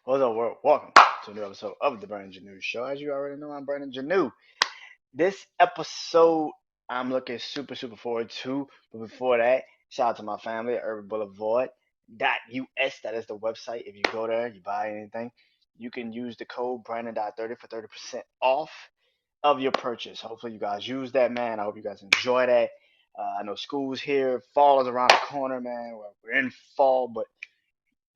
What's up, world? Welcome to a new episode of the BrandonJaneauShow. As you already know, I'm Brandon Janeau. This episode, I'm looking super forward to. But before that, shout out to my family at Urban Boulevard .us. That is the website. If you go there, you buy anything, you can use the code Brandon.30 for 30% off of your purchase. Hopefully, you guys use that, man. I hope you guys enjoy that. I know school's here. Fall is around the corner, man. We're in fall, but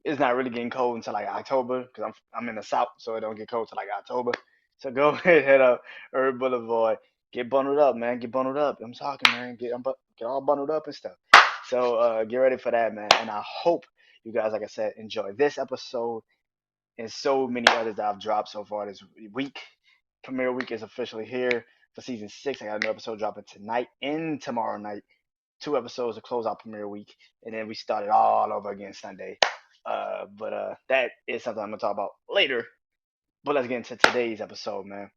it's not really getting cold until like October because I'm in the south, so it don't get cold till like October. So go ahead, head up Herb Boulevard, get bundled up, man. Get bundled up. I'm talking, man. Get all bundled up and stuff. So get ready for that, man. And I hope you guys, like I said, enjoy this episode and so many others that I've dropped so far this week. Premiere week is officially here for season 6. I got a new episode dropping tonight and tomorrow night. 2 episodes to close out premiere week, and then we started all over again Sunday. But that is something I'm gonna talk about later. But let's get into today's episode, man.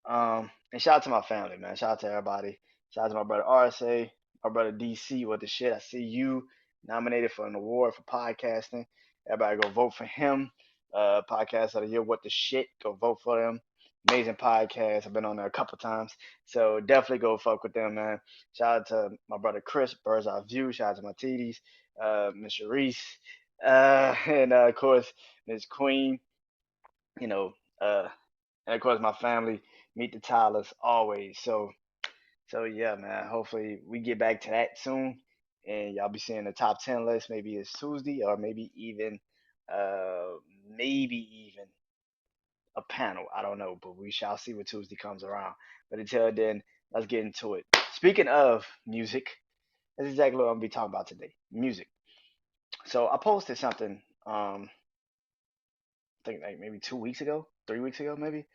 And shout out to my family, man. Shout out to everybody. Shout out to my brother RSA, my brother DC with the shit. I see you nominated for an award for podcasting. Everybody go vote for him. Podcast of the year, what the shit? Go vote for them. Amazing podcast. I've been on there a couple times, so definitely go fuck with them, man. Shout out to my brother Chris, Bird's Eye View. Shout out to my TDs, Miss Reese, and of course Miss Queen. You know, uh, and of course my family. Meet the Tylers always. So yeah, man. Hopefully we get back to that soon, and y'all be seeing the top 10 list. Maybe it's Tuesday, or uh, maybe even a panel. I don't know, but we shall see when Tuesday comes around. But until then, let's get into it. Speaking of music, that's exactly what I'm gonna be talking about today. Music. So I posted something. I think like maybe 2 weeks ago, 3 weeks ago, maybe.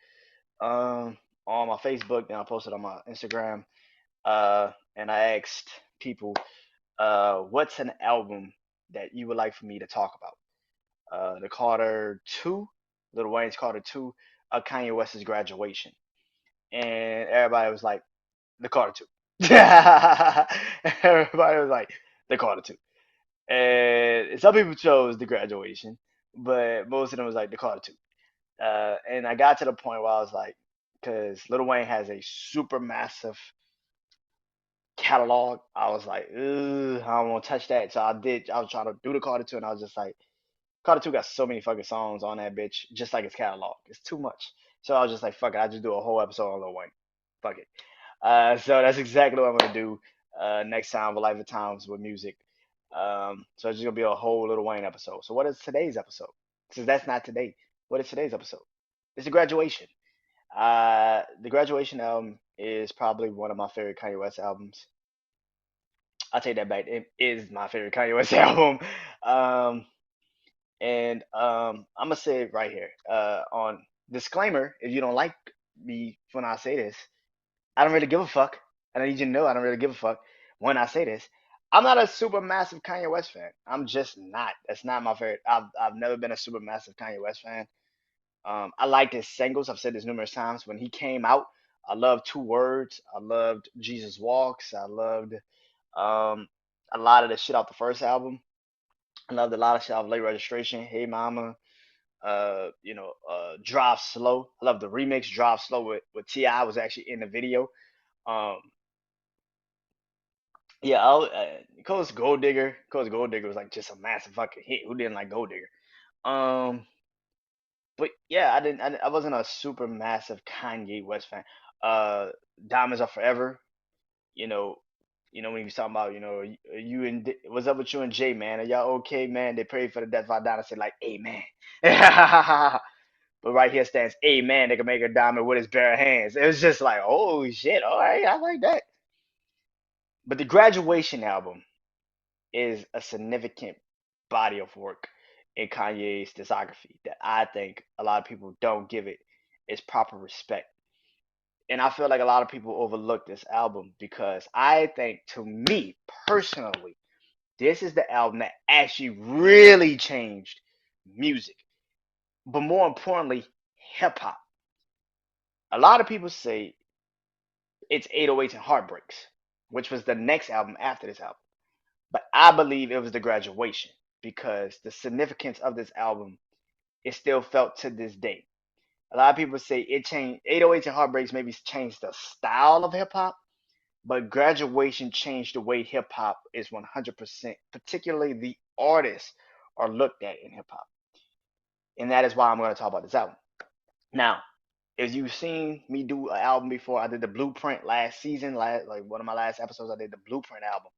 On my Facebook, then I posted on my Instagram. And I asked people, what's an album that you would like for me to talk about? The Carter 2, Lil Wayne's Carter 2, Kanye West's Graduation. And everybody was like, the Carter 2. Everybody was like, the Carter 2. And some people chose the Graduation, but most of them was like the Carter 2. And I got to the point where I was like, because Lil Wayne has a super massive catalog. I was like, ugh, I don't want to touch that. So I did. I was trying to do the Carter 2, and I was just like, Carter 2 got so many fucking songs on that bitch, just like his catalog. It's too much. So I was just like, fuck it. I just do a whole episode on Lil Wayne. Fuck it. So that's exactly what I'm gonna do next time with Life of Times with music. So it's just gonna be a whole Lil Wayne episode. So what is today's episode? Since that's not today, what is today's episode? It's the graduation. The graduation album is probably one of my favorite Kanye West albums. I'll take that back. It is my favorite Kanye West album. Um, and I'm gonna say it right here. On disclaimer, if you don't like me when I say this, I don't really give a fuck. And I need you to know I don't really give a fuck when I say this. I'm not a super massive Kanye West fan. I'm just not. That's not my favorite. I've never been a super massive Kanye West fan. I liked his singles. I've said this numerous times. When he came out, I loved Two Words. I loved Jesus Walks. I loved um, a lot of the shit off the first album. I loved a lot of shit off Late Registration, Hey Mama, Drive Slow. I love the remix Drive Slow with T.I. was actually in the video. Um, yeah, Coast Gold Digger. Coast Gold Digger was like just a massive fucking hit. Who didn't like Gold Digger? Um, but yeah, I wasn't a super massive Kanye West fan. Uh, Diamonds Are Forever. You know, when he was talking about, you and what's up with you and Jay, man? Are y'all okay, man? They prayed for the death of our diner. I said like, Amen. But right here stands Amen. They can make a diamond with his bare hands. It was just like, oh shit, all right, I like that. But the Graduation album is a significant body of work in Kanye's discography that I think a lot of people don't give it its proper respect. And I feel like a lot of people overlook this album because I think, to me personally, this is the album that actually really changed music, but more importantly, hip hop. A lot of people say it's 808s and Heartbreaks, which was the next album after this album. But I believe it was the Graduation because the significance of this album It's still felt to this day. A lot of people say it changed 808s and Heartbreaks maybe changed the style of hip hop, but Graduation changed the way hip hop is 100%, particularly the artists are looked at in hip hop. And that is why I'm going to talk about this album. Now, as you've seen me do an album before, I did the Blueprint last season, like one of my last episodes, I did the Blueprint album.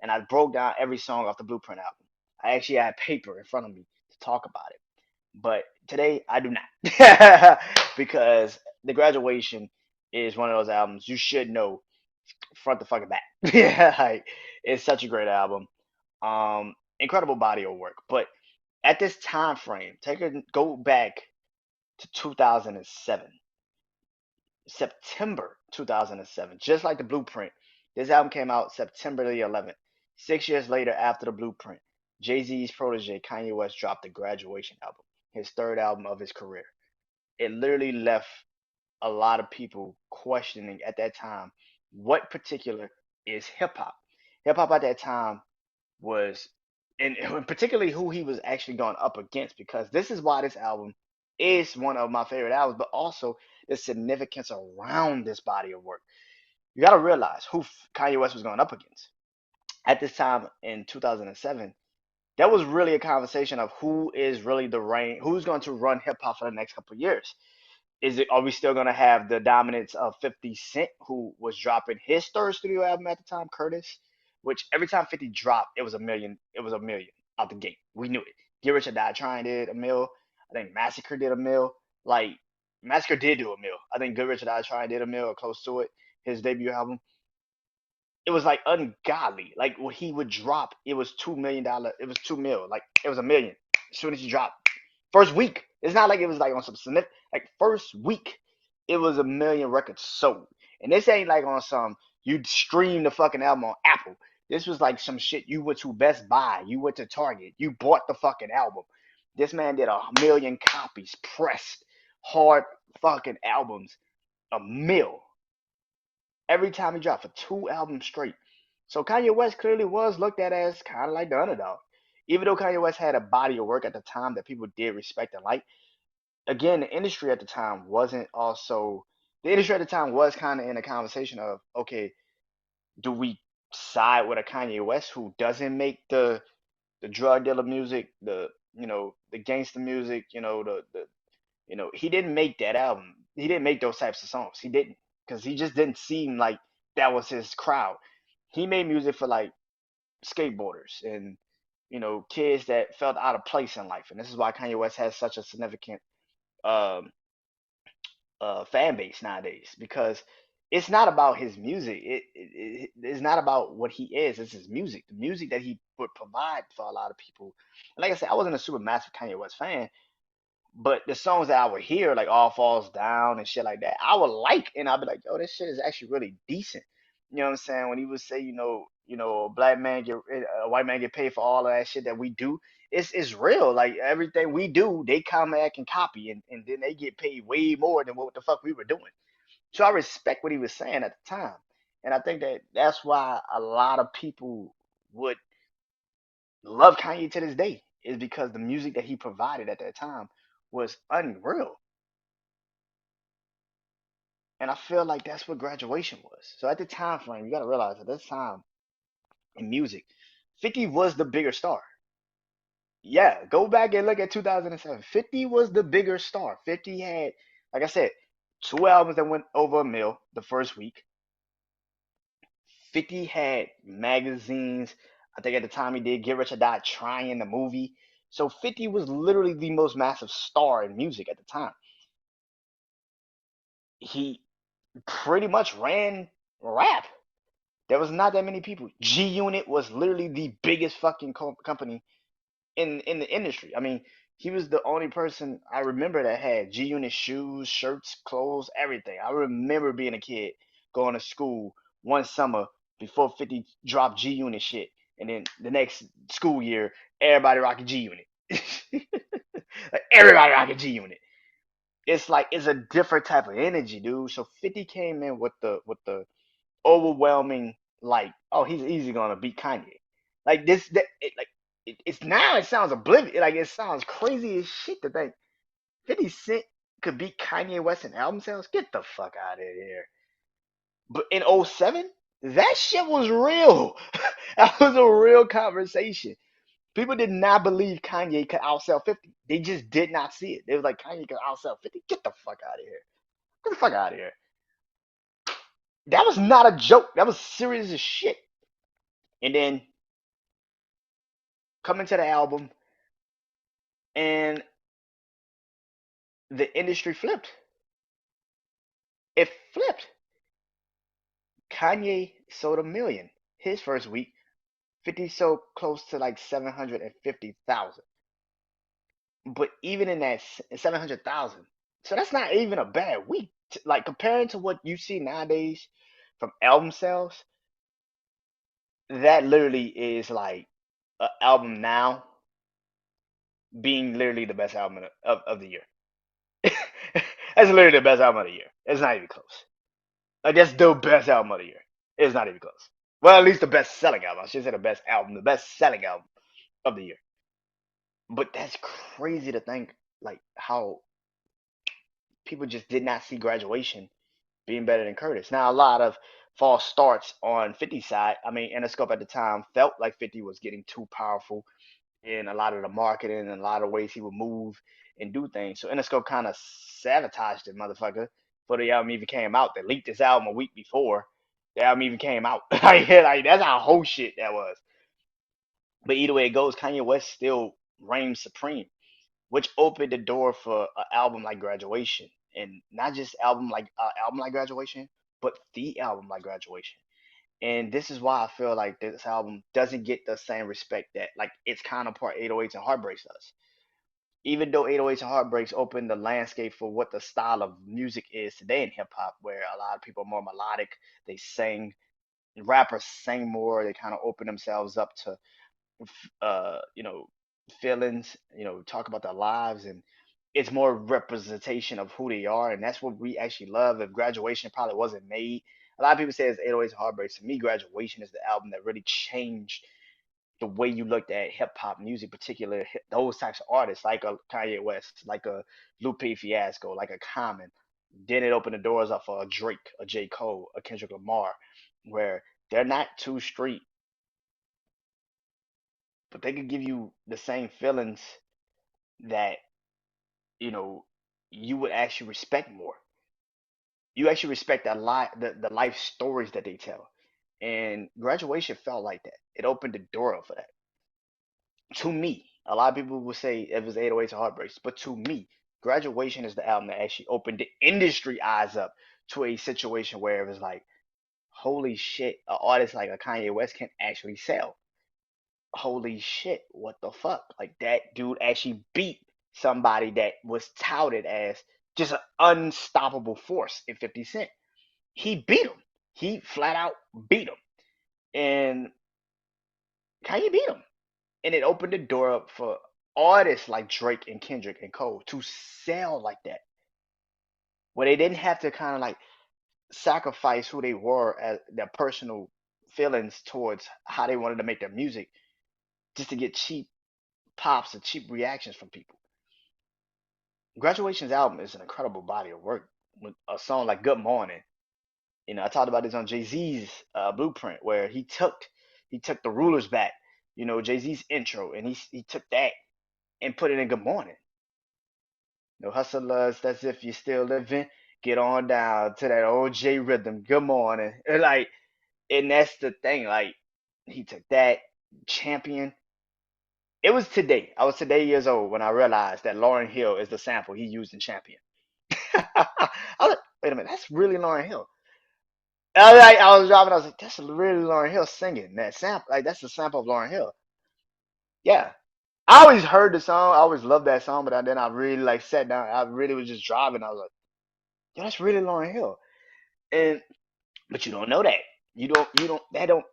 And I broke down every song off the Blueprint album. I actually had paper in front of me to talk about it. But today I do not. Because the Graduation is one of those albums you should know front to fucking back. Yeah, like, it's such a great album. Incredible body of work. But at this time frame, go back to 2007, September 2007, just like the Blueprint. This album came out September the 11th. 6 years later, after the Blueprint, Jay Z's protege Kanye West dropped the Graduation album, his third album of his career. It literally left a lot of people questioning at that time what particular is hip hop. Hip hop at that time was, and particularly who he was actually going up against, because this is why this album is one of my favorite albums, but also the significance around this body of work. You got to realize who Kanye West was going up against. At this time in 2007, that was really a conversation of who is really the reign, who's going to run hip hop for the next couple of years. Are we still gonna have the dominance of 50 Cent, who was dropping his third studio album at the time, Curtis, which every time 50 dropped, it was a million out the gate. We knew it. Get Rich or Die Trying did a mill. I think Massacre did a mill. Like, Massacre did do a mill. I think Good Rich or Die Trying did a mill or close to it. His debut album. It was like ungodly. Like when he would drop, it was $2 million. It was 2 mil. Like it was a million as soon as he dropped. First week. It's not like it was like on some significant. Like first week, it was a million records sold. And this ain't like on some you stream the fucking album on Apple. This was like some shit you went to Best Buy, you went to Target, you bought the fucking album. This man did a million copies, pressed, hard fucking albums, a mill every time he dropped for 2 albums straight. So Kanye West clearly was looked at as kind of like the underdog. Even though Kanye West had a body of work at the time that people did respect and like, again, the industry at the time wasn't also, the industry at the time was kind of in a conversation of, okay, do we side with a Kanye West who doesn't make the drug dealer music, the gangster music, he didn't make that album. He didn't make those types of songs. He didn't, because he just didn't seem like that was his crowd. He made music for like skateboarders and kids that felt out of place in life, and this is why Kanye West has such a significant um, fan base nowadays, because it's not about his music. It's not about what he is. It's his music, the music that he would provide for a lot of people. And like I said, I wasn't a super massive Kanye West fan, but the songs that I would hear, like All Falls Down and shit like that, I would like, and I'd be like, yo, this shit is actually really decent. You know what I'm saying? When he would say, a black man get, a white man get paid for all of that shit that we do, it's real. Like everything we do, they come back and copy, and then they get paid way more than what the fuck we were doing. So I respect what he was saying at the time, and I think that that's why a lot of people would love Kanye to this day, is because the music that he provided at that time was unreal. And I feel like that's what Graduation was. So at the time frame, you gotta realize at this time in music, 50 was the bigger star. Yeah, go back and look at 2007. 50 was the bigger star. 50 had, like I said, 2 albums that went over a mil the first week. 50 had magazines. I think at the time he did Get Rich or Die Trying the movie. So 50 was literally the most massive star in music at the time. He pretty much ran rap. There was not that many people. G Unit was literally the biggest fucking company in the industry. I mean, he was the only person I remember that had G Unit shoes, shirts, clothes, everything. I remember being a kid going to school one summer before 50 dropped G Unit shit, and then the next school year, everybody rocking G Unit. Like everybody rocking G Unit. It's like it's a different type of energy, dude. So 50 came in with the overwhelming, like, oh, he's easy gonna beat Kanye. Like this, that, like it's it's now it sounds oblivious. Like it sounds crazy as shit to think 50 Cent could beat Kanye West in album sales. Get the fuck out of here. But in '07, that shit was real. That was a real conversation. People did not believe Kanye could outsell 50. They just did not see it. They was like, Kanye could outsell 50. Get the fuck out of here. Get the fuck out of here. That was not a joke. That was serious as shit. And then coming to the album, and the industry flipped. It flipped. Kanye sold 1 million his first week. 50 sold close to like 750,000. But even in that 700,000, so that's not even a bad week. Like comparing to what you see nowadays from album sales, that literally is like an album now being literally the best album of the year. That's literally the best album of the year. It's not even close. Like that's the best album of the year. It's not even close. Well, at least the best selling album. I should say the best album, the best selling album of the year. But that's crazy to think, like how people just did not see Graduation being better than Curtis. Now a lot of false starts on 50's side. I mean, Interscope at the time felt like 50 was getting too powerful in a lot of the marketing and a lot of ways he would move and do things. So Interscope kind of sabotaged it, motherfucker, before the album even came out. They leaked this album a week before the album even came out. Like that's how whole shit that was. But either way it goes, Kanye West still reigns supreme, which opened the door for an album like Graduation, and not just album like Graduation, but the album like Graduation. And this is why I feel like this album doesn't get the same respect that like its counterpart 808s and Heartbreaks does. Even though 808s and Heartbreaks opened the landscape for what the style of music is today in hip hop, where a lot of people are more melodic, they sing, rappers sing more, they kind of open themselves up to you know, feelings, talk about their lives, and it's more representation of who they are, and that's what we actually love. If Graduation probably wasn't made, a lot of people say it's 808s and Heartbreaks. To me, Graduation is the album that really changed the way you looked at hip hop music, particularly those types of artists like a Kanye West, like a Lupe Fiasco, like a Common. Then it opened the doors up for a Drake, a J. Cole, a Kendrick Lamar, where they're not too street, but they could give you the same feelings that you know you would actually respect more. You actually respect the life stories that they tell. And Graduation felt like that. It opened the door up for that. To me, a lot of people will say it was 808s or Heartbreaks, but to me, Graduation is the album that actually opened the industry eyes up to a situation where it was like, holy shit, an artist like a Kanye West can actually sell. Holy shit, what the fuck? Like that dude actually beat somebody that was touted as just an unstoppable force in 50 Cent. He beat him. He flat out beat him. And Kanye beat him. And it opened the door up for artists like Drake and Kendrick and Cole to sell like that. Where they didn't have to kind of like sacrifice who they were as their personal feelings towards how they wanted to make their music just to get cheap pops and cheap reactions from people. Graduation's album is an incredible body of work with a song like Good Morning. I talked about this on Jay-Z's Blueprint, where he took the rulers back, Jay-Z's intro, and he took that and put it in Good Morning. Hustlers, that's if you're still living, get on down to that old J rhythm. Good morning. And that's the thing, like he took that champion. It was today. I was today years old when I realized that Lauryn Hill is the sample he used in Champion. I was like, wait a minute, that's really Lauryn Hill. I was driving, I was like, that's really Lauryn Hill singing that sample. Like that's the sample of Lauryn Hill. Yeah. I always heard the song, I always loved that song, but then I really like sat down. I really was just driving. I was like, yo, that's really Lauryn Hill. And but you don't know that. You don't that don't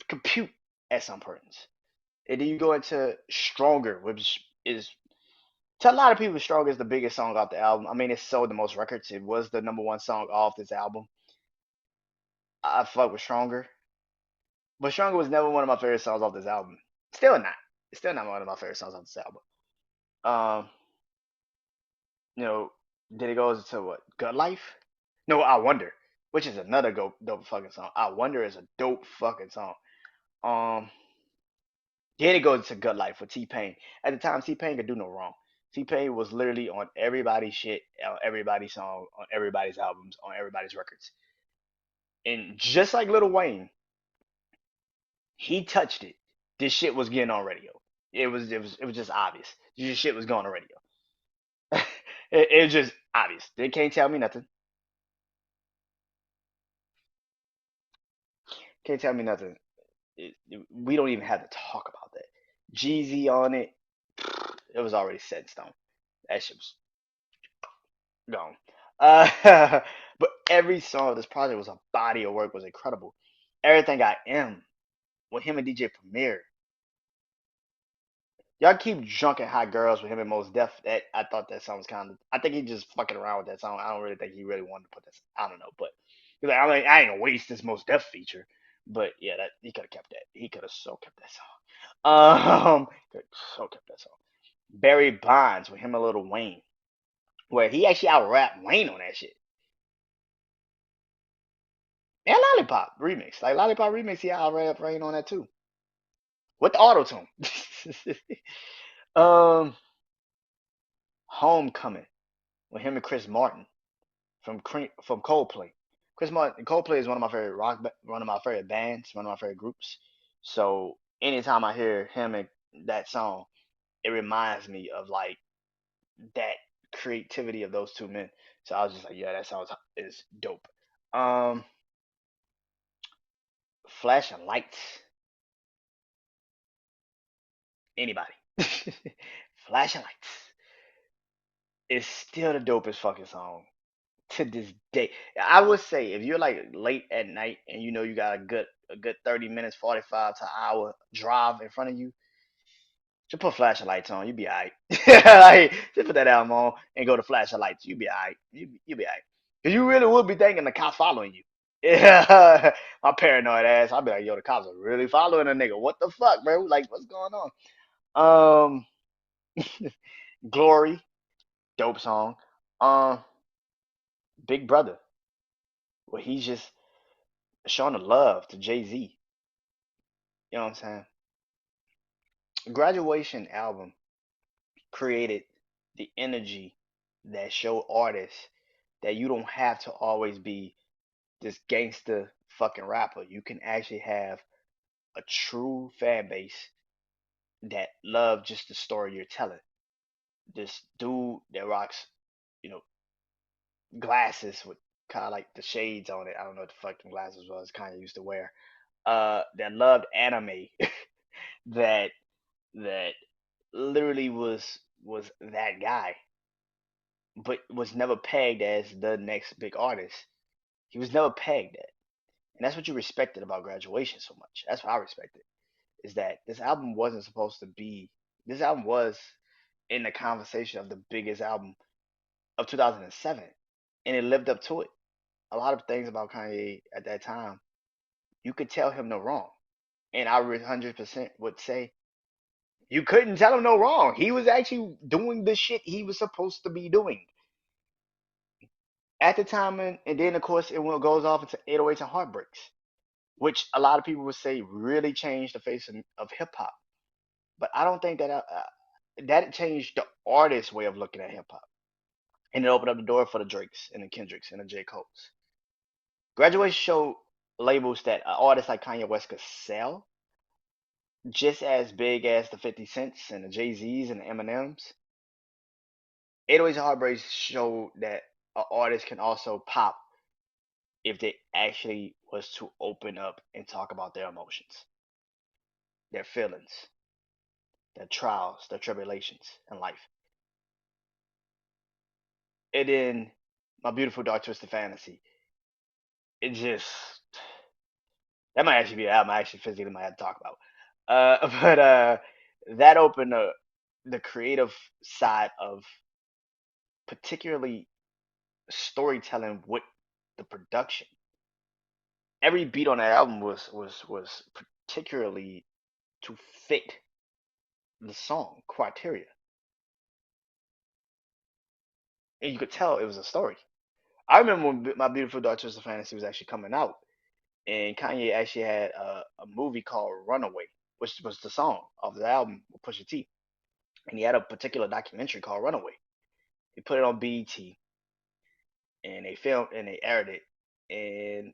compute at some persons. And then you go into Stronger, which is to a lot of people, Stronger is the biggest song off the album. I mean, it sold the most records. It was the number one song off this album. I fuck with Stronger. But Stronger was never one of my favorite songs off this album. Still not. It's still not one of my favorite songs on this album. Um, you know, then it goes to what? Good Life? No, I Wonder, which is another dope fucking song. I Wonder is a dope fucking song. Um, then it goes to Good Life with T Pain. At the time, T Pain could do no wrong. T Pain was literally on everybody's shit, on everybody's song, on everybody's albums, on everybody's records. And just like Lil Wayne, he touched it. This shit was getting on radio. It was just obvious. This shit was going on radio. It was just obvious. They can't tell me nothing. Can't tell me nothing. We don't even have to talk about that. Jeezy on it, it was already set in stone. That shit was gone. But every song of this project was a body of work, was incredible. Everything I Am with him and DJ Premier. Y'all keep drunken hot girls with him and Most Def. That I thought that song was kind of. I think he just fucking around with that song. I don't really think he really wanted to put that. I don't know, but he's like, I ain't gonna waste this Most Def feature. But yeah, that he could have kept that. He could have so kept that song. Could so kept that song. Barry Bonds with him and Little Wayne, where he actually out rapped Wayne on that shit. And Lollipop remix, like Lollipop remix, he out rap Wayne on that too with the auto tune. um, Homecoming with him and Chris Martin from Coldplay. Chris Martin, Coldplay is one of my favorite one of my favorite bands, one of my favorite groups. So anytime I hear him and that song, it reminds me of like that creativity of those two men. So I was just like, yeah, that song is dope. Um, Flashing Lights, anybody. Flashing Lights is still the dopest fucking song to this day. I would say if you're like late at night and you know you got a good 30 minutes, 45 to an hour drive in front of you, just put flashing lights on, you be alright. Like, just put that album on and go to flashing lights, you be alright. You be alright. Cause you really would be thinking the cops following you. Yeah, my paranoid ass. I'd be like, yo, the cops are really following a nigga. What the fuck, bro? Like, what's going on? Glory, dope song. Um, Big Brother, where he's just showing the love to Jay Z. You know what I'm saying? Graduation album created the energy that showed artists that you don't have to always be this gangster fucking rapper. You can actually have a true fan base that love just the story you're telling. This dude that rocks, you know, glasses with kind of like the shades on it. I don't know what the fuck them glasses was. Kanye used to wear. That loved anime. that that literally was that guy, but was never pegged as the next big artist. He was never pegged that, and that's what you respected about Graduation so much. That's what I respected, is that this album wasn't supposed to be. This album was in the conversation of the biggest album of 2007, and it lived up to it. A lot of things about Kanye at that time, you could tell him no wrong, and I 100% would say you couldn't tell him no wrong. He was actually doing the shit he was supposed to be doing at the time, and then of course goes off into 808s and Heartbreaks, which a lot of people would say really changed the face of hip hop. But I don't think that changed the artist's way of looking at hip hop, and it opened up the door for the Drakes and the Kendricks and the J Coles. Graduation showed labels that artists like Kanye West could sell just as big as the 50 Cents and the Jay Z's and the Eminems. 808s and Heartbreaks showed that an artist can also pop if they actually was to open up and talk about their emotions, their feelings, their trials, their tribulations in life. And then My Beautiful Dark Twisted Fantasy. It just that might actually be an album I actually physically might have to talk about. But that opened the creative side of particularly storytelling with the production. Every beat on that album was particularly to fit the song Criteria, and you could tell it was a story. I remember when My Beautiful Dark Twisted Fantasy was actually coming out, and Kanye actually had a movie called Runaway, which was the song of the album with Pusha T, and he had a particular documentary called Runaway. He put it on BET, and they filmed and they aired it, and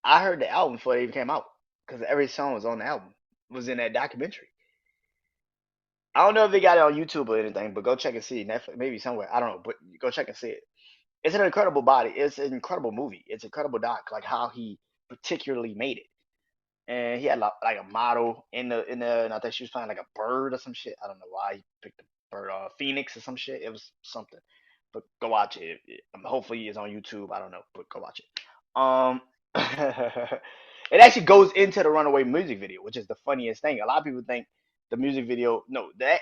I heard the album before it even came out because every song was on the album was in that documentary. I don't know if they got it on YouTube or anything, but go check and see Netflix, maybe somewhere. I don't know, but go check and see it. It's an incredible body. It's an incredible movie. It's an incredible doc, like how he particularly made it. And he had like a model in the, and I think she was playing like a bird or some shit. I don't know why he picked the bird, Phoenix or some shit. It was something, but go watch it. Hopefully it's on YouTube. I don't know, but go watch it. It actually goes into the Runaway music video, which is the funniest thing. A lot of people think the music video, no, that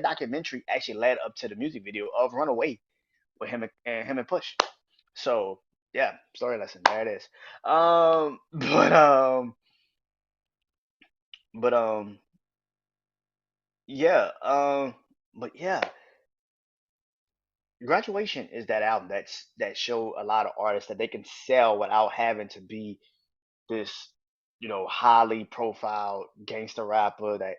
documentary actually led up to the music video of Runaway with him and Push. So yeah, story lesson. There it is. Um, but um, but yeah, but yeah, Graduation is that album that show a lot of artists that they can sell without having to be this, highly profiled gangster rapper that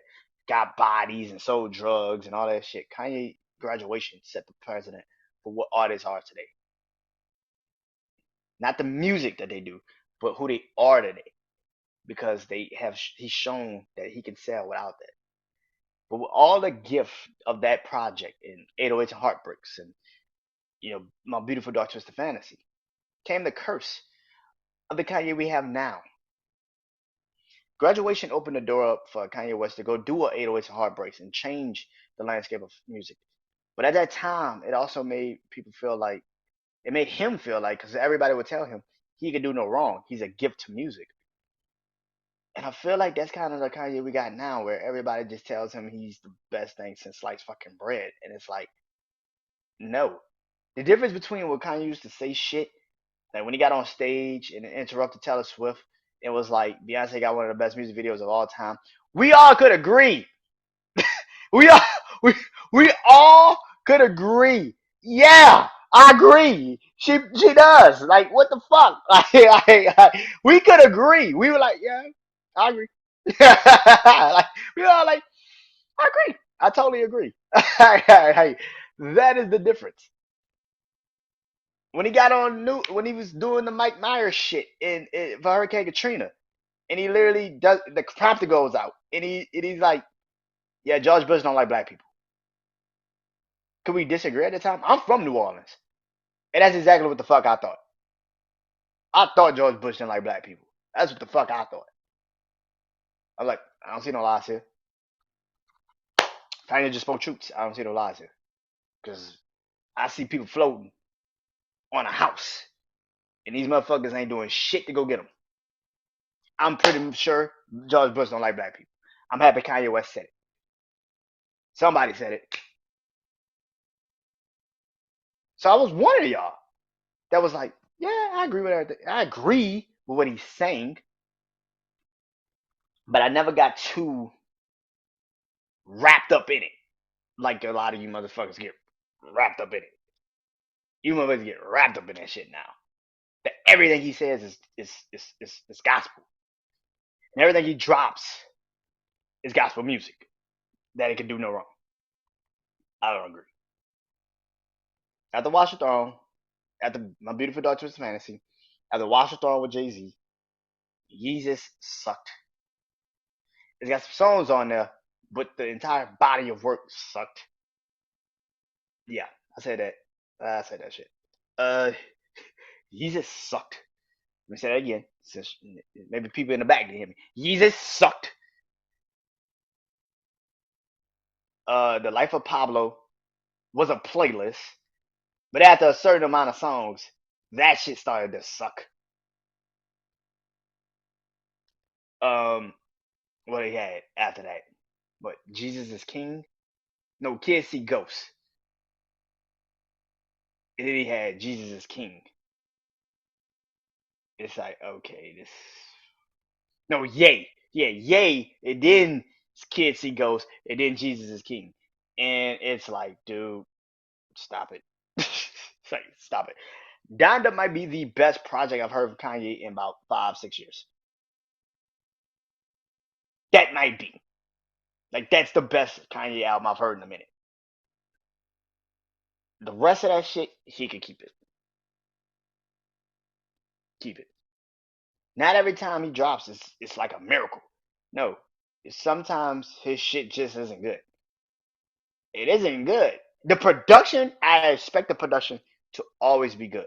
got bodies and sold drugs and all that shit. Kanye Graduation set the precedent for what artists are today. Not the music that they do, but who they are today. Because he's shown that he can sell without that. But with all the gift of that project and 808s and Heartbreaks and My Beautiful Dark Twisted Fantasy came the curse of the Kanye we have now. Graduation opened the door up for Kanye West to go do a 808s and Heartbreaks and change the landscape of music. But at that time, it also made people feel like it made him feel like because everybody would tell him he could do no wrong. He's a gift to music. And I feel like that's kind of the Kanye we got now, where everybody just tells him he's the best thing since sliced fucking bread. And it's like, no. The difference between what Kanye used to say shit, like when he got on stage and interrupted Taylor Swift, it was like Beyonce got one of the best music videos of all time. We all could agree. We all we we all could agree. Yeah, I agree. She does. Like what the fuck? We could agree. We were like, yeah, I agree. Like we were all like, I agree. I totally agree. That is the difference. When he got on new, when he was doing the Mike Myers shit for Hurricane Katrina, and he literally does the prompter goes out, and he's like, yeah, George Bush don't like black people. Could we disagree at the time? I'm from New Orleans, and that's exactly what the fuck I thought. I thought George Bush didn't like black people. That's what the fuck I thought. I'm like, I don't see no lies here. Kanye just spoke truths. I don't see no lies here because I see people floating on a house, and these motherfuckers ain't doing shit to go get them. I'm pretty sure George Bush don't like black people. I'm happy Kanye West said it. Somebody said it. So I was one of y'all that was like, yeah, I agree with everything. I agree with what he's saying, but I never got too wrapped up in it like a lot of you motherfuckers get wrapped up in it. You motherfuckers get wrapped up in that shit now. That everything he says is gospel, and everything he drops is gospel music. That it can do no wrong. I don't agree. After Watch the Throne, after My Beautiful Dark Twisted Fantasy, after Watch the Throne with Jay Z, Yeezus sucked. It's got some songs on there, but the entire body of work sucked. Yeah, I said that. I said that shit. Uh, Yeezus sucked. Let me say that again, since maybe people in the back didn't hear me. Yeezus sucked. The Life of Pablo was a playlist, but after a certain amount of songs, that shit started to suck. Um, what he had after that? What Jesus is King? No, Kids See Ghosts. And then he had Jesus is King. It's like okay, this no yay, yeah, yay, and then Kids see ghosts, and then Jesus is king. And it's like, dude, stop it. It's like, stop it. Donda might be the best project I've heard of Kanye in about 5, 6 years. That might be. Like, that's the best Kanye album I've heard in a minute. The rest of that shit, he could keep it. Keep it. Not every time he drops, it's like a miracle. No. Sometimes his shit just isn't good. It isn't good. The production, I expect the production to always be good.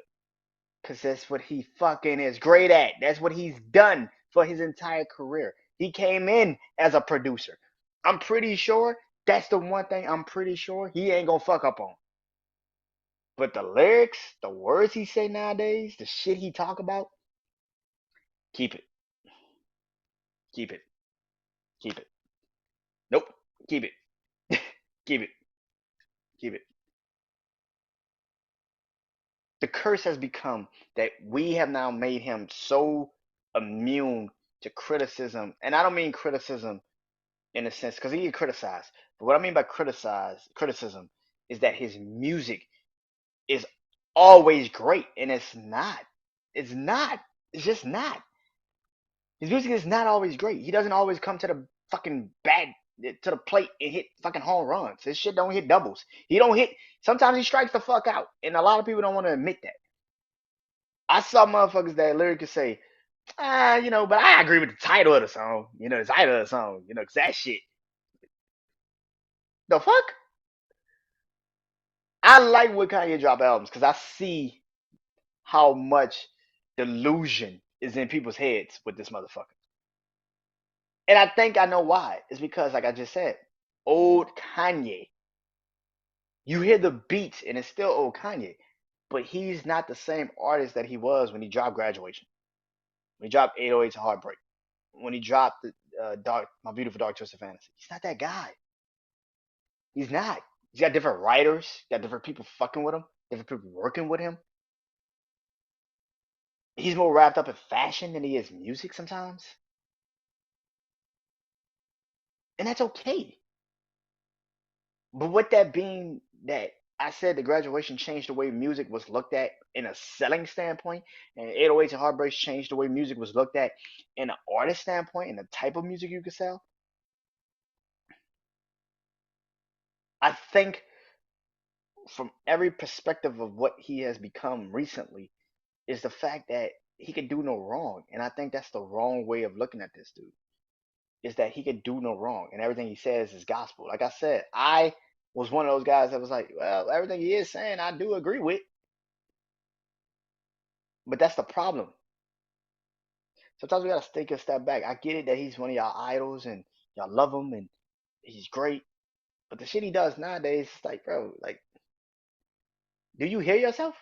Because that's what he fucking is great at. That's what he's done for his entire career. He came in as a producer. I'm pretty sure that's the one thing I'm pretty sure he ain't gonna fuck up on. But the lyrics, the words he say nowadays, the shit he talk about, keep it. Keep it. Keep it. Nope. Keep it. Keep it. Keep it. The curse has become that we have now made him so immune to criticism. And I don't mean criticism in a sense, because he get criticized. But what I mean by criticism is that his music is always great. And it's not. It's not. It's just not. His music is not always great. He doesn't always come to the fucking bad to the plate and hit fucking home runs. His shit don't hit doubles. He don't hit. Sometimes he strikes the fuck out, and a lot of people don't want to admit that. I saw motherfuckers that lyrically say, but I agree with the title of the song. The title of the song. Cause that shit. The fuck? I like when Kanye drop albums because I see how much delusion is in people's heads with this motherfucker. And I think I know why. It's because, like I just said, old Kanye. You hear the beats and it's still old Kanye, but he's not the same artist that he was when he dropped Graduation. When he dropped 808s and Heartbreak. When he dropped My Beautiful Dark Twisted Fantasy. He's not that guy. He's not. He's got different writers, got different people fucking with him, different people working with him. He's more wrapped up in fashion than he is music sometimes. And that's okay. But with that being that I said the Graduation changed the way music was looked at in a selling standpoint, and 808s and Heartbreaks changed the way music was looked at in an artist standpoint and the type of music you could sell. I think from every perspective of what he has become recently is the fact that he could do no wrong. And I think that's the wrong way of looking at this dude. Is that he could do no wrong and everything he says is gospel. Like I said, I was one of those guys that was like, well, everything he is saying I do agree with. But that's the problem. Sometimes we gotta take a step back. I get it that he's one of y'all idols and y'all love him and he's great. But the shit he does nowadays, it's like, bro, like, do you hear yourself?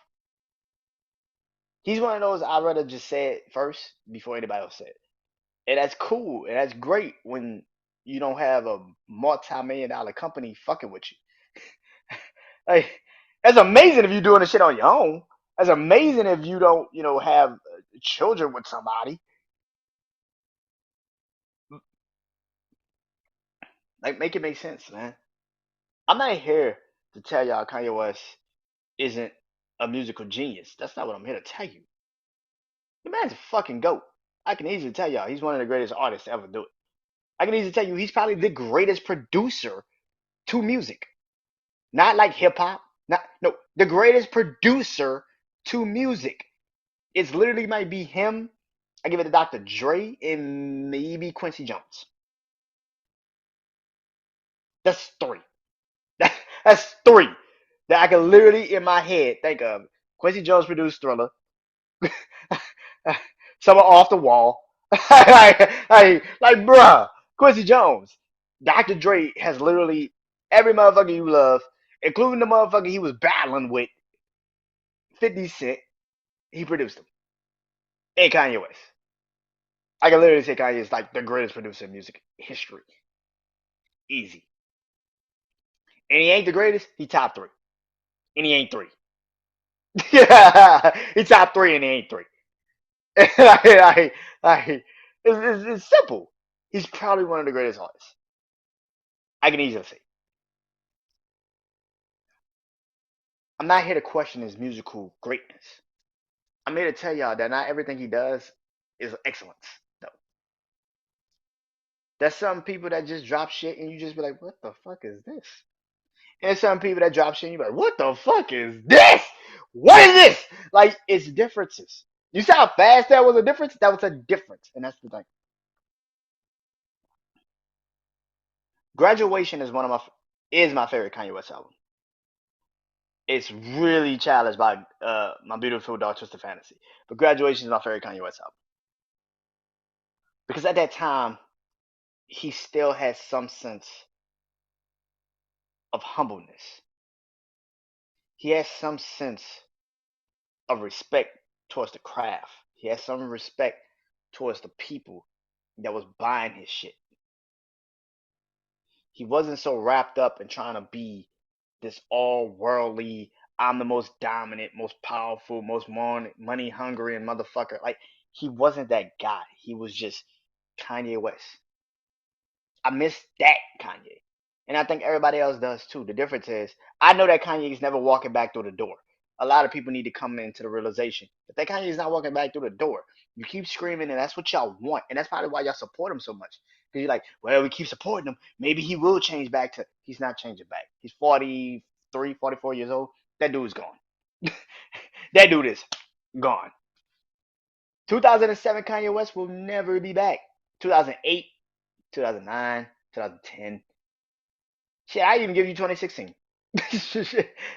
He's one of those I'd rather just say it first before anybody else say it. And that's cool. And that's great when you don't have a multi-million-dollar company fucking with you. Like, that's amazing if you're doing the shit on your own. That's amazing if you don't, have children with somebody. Like, make it make sense, man. I'm not here to tell y'all Kanye West isn't a musical genius. That's not what I'm here to tell you. The man's a fucking goat. I can easily tell y'all he's one of the greatest artists to ever do it. I can easily tell you he's probably the greatest producer to music. Not like hip hop. Not no, the greatest producer to music. It's literally might be him. I give it to Dr. Dre and maybe Quincy Jones. That's three. That's three that I can literally in my head think of. Quincy Jones produced Thriller. Someone off the wall. like, bruh, Quincy Jones. Dr. Dre has literally every motherfucker you love, including the motherfucker he was battling with, 50 Cent. He produced them. And Kanye West. I can literally say Kanye is like the greatest producer in music history. Easy. And he ain't the greatest, he top three. And he ain't three. Yeah, he top three and he ain't three. like, like, it's simple. He's probably one of the greatest artists. I can easily say. I'm not here to question his musical greatness. I'm here to tell y'all that not everything he does is excellence, though. There's some people that just drop shit and you just be like, what the fuck is this? And there's some people that drop shit and you be like, what the fuck is this? What is this? Like, it's differences. You see how fast that was a difference? That was a difference. And that's the thing. Graduation is my favorite Kanye West album. It's really challenged by My Beautiful Dark Twisted Fantasy. But Graduation is my favorite Kanye West album. Because at that time, he still had some sense of humbleness. He has some sense of respect towards the craft. He has some respect towards the people that was buying his shit. He wasn't so wrapped up in trying to be this all worldly, I'm the most dominant, most powerful, most money hungry and motherfucker. Like, he wasn't that guy. He was just Kanye West. I miss that Kanye. And I think everybody else does too. The difference is, I know that Kanye is never walking back through the door. A lot of people need to come into the realization that Kanye is not walking back through the door. You keep screaming, and that's what y'all want. And that's probably why y'all support him so much. Because you're like, well, we keep supporting him. Maybe he will change back to. He's not changing back. He's 43, 44 years old. That dude's gone. That dude is gone. 2007 Kanye West will never be back. 2008, 2009, 2010. Shit, I even give you 2016.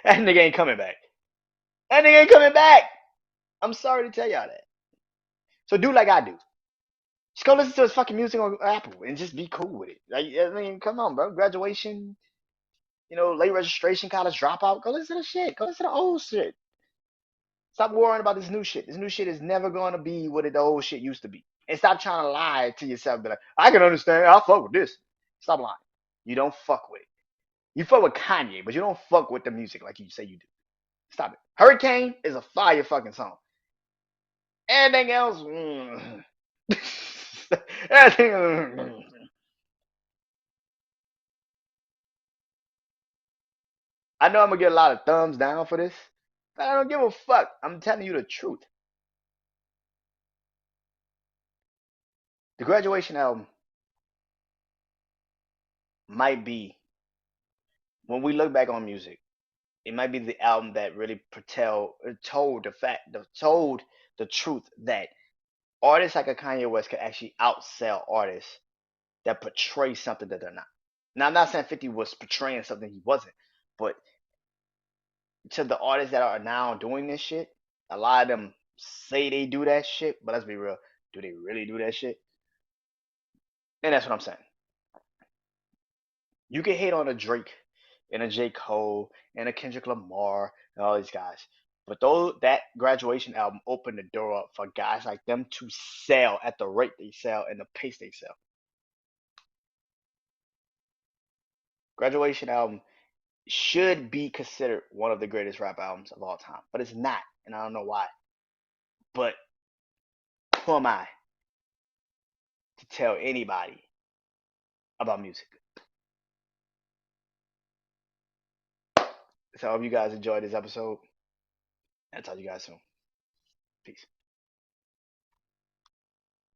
That nigga ain't coming back. That nigga ain't coming back. I'm sorry to tell y'all that. So do like I do. Just go listen to his fucking music on Apple and just be cool with it. Like, I mean, come on, bro. Graduation, late registration, college dropout. Go listen to shit. Go listen to old shit. Stop worrying about this new shit. This new shit is never going to be what the old shit used to be. And stop trying to lie to yourself. Be like, I can understand. I'll fuck with this. Stop lying. You don't fuck with it. You fuck with Kanye, but you don't fuck with the music like you say you do. Stop it. Hurricane is a fire fucking song. Anything else? Anything, I know I'm gonna get a lot of thumbs down for this, but I don't give a fuck. I'm telling you the truth. The Graduation album might be, when we look back on music, it might be the album that really told the truth that artists like a Kanye West could actually outsell artists that portray something that they're not. Now, I'm not saying 50 was portraying something he wasn't, but to the artists that are now doing this shit, a lot of them say they do that shit, but let's be real, do they really do that shit? And that's what I'm saying. You can hate on a Drake and a J. Cole and a Kendrick Lamar and all these guys. But though that Graduation album opened the door up for guys like them to sell at the rate they sell and the pace they sell. Graduation album should be considered one of the greatest rap albums of all time, but it's not, and I don't know why. But who am I to tell anybody about music? So I hope you guys enjoyed this episode. I'll talk to you guys soon. Peace.